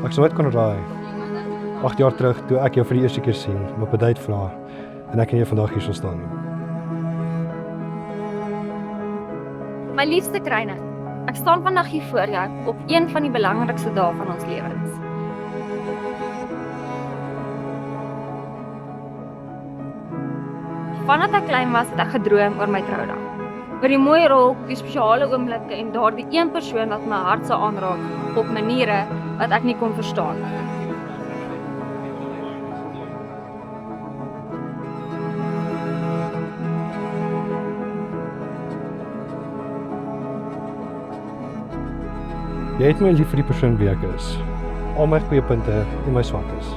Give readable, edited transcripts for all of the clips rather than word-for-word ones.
Ek sou nooit kon raai. 8 jaar terug, toe ek jou vir die eerste keer sien, om op 'n date vra, en ek en jy vandag hier so staan. My liefste Kreyne, ek staan vandag hier voor jou op een van die belangrikste dae van ons lewens. Vandat ek klein was, het ek gedroom oor my troudag. Oor die mooi rol, die spesiale oomblikke en daardie een persoon wat my hart sou aanraak op maniere wat ek nie kon verstaan. Jy het my lief vir die persoon wie ek is. Al my goeie punte en my swakes.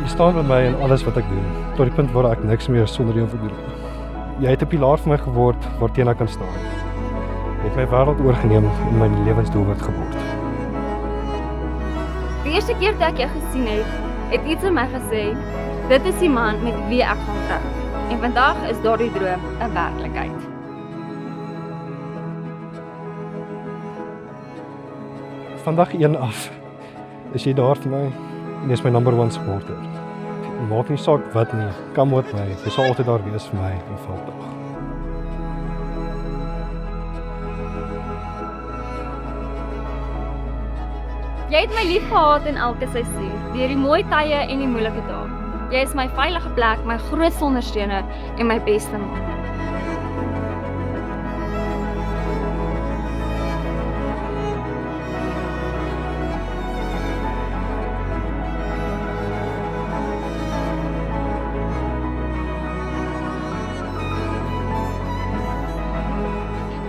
Jy staan by my in alles wat ek doen, tot die punt waar ek niks meer sonder jou wil doen. Jy het 'n pilaar vir my geword waarteen ek kan staan. Jy het my wêreld oorgeneem en my lewensdoelwit geword. Die eerste keer dat ek jou gesien het iets in my gesê, dit is die man met wie ek gaan trou. En vandag is daardie droom 'n werklikheid. Vandag 1 af, is jy daar vir my en jy is my number 1 supporter. Maak nie saak wat nie, kom met my, jy sal altyd daar wees vir my en velddag. Jy het my lief gehad in elke seisoen, deur die mooi tye en die moeilike dae. Jy is my veilige plek, my grootste ondersteuner en my beste man.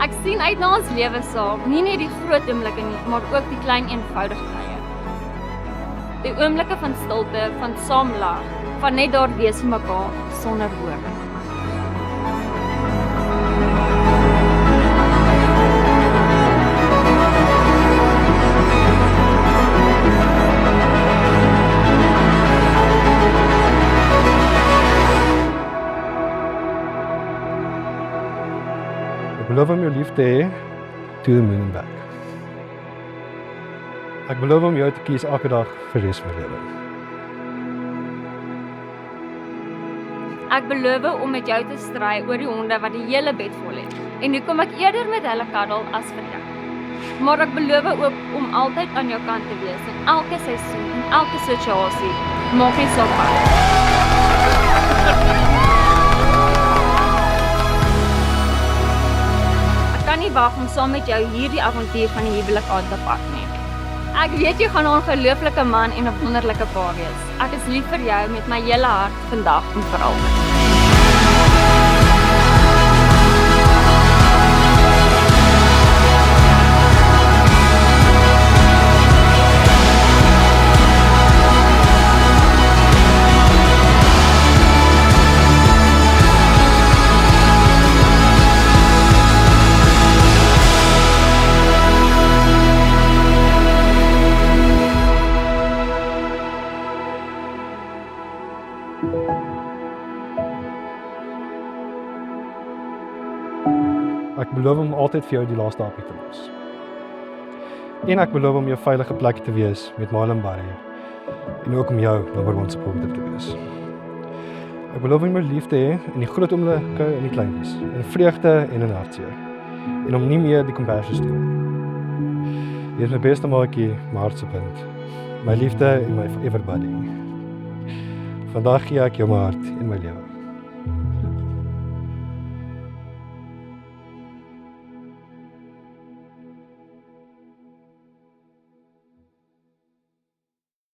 Ek sien uit na ons lewe saam, nie net die groot oomblikke nie, maar ook die klein eenvoudige tye. Die oomblikke van stilte, van saam lag, van net daar wees vir mekaar sonder woorde. Ek beloof om jou lief te hê, to the moon and back. Ek beloof om jou te kies elke dag vir die res van my lewe. Ek beloof om met jou te stry oor die honde wat die hele bed vol het. En nu kom ek eerder met hulle kaddel as vir jou. Maar ek beloof ook om altyd aan jou kant te wees in elke seisoen en elke situasie. Maak nie saak wat. Ek kan nie wag om saam met jou hierdie avontuur van die huwelik aan te pak nie. Ek weet jy gaan 'n ongelooflike man en 'n wonderlike pa wees. Ek is lief vir jou met my hele hart vandag en vir altyd. Ek beloof om altyd vir jou die laaste happie te los. En ek beloof om jou veilige plek te wees met Marlon Barry en ook om jou number 1 supporter te wees. Ek beloof om jou lief te hê in die groot oomblikke en die kleintjies, in vreugde en in hartseer, en om nie meer die comparisons te doen. Jy is my beste maatjie, my hartsepunt, my liefde en my forever buddy. Vandag gee ek jou my hart en my lewe.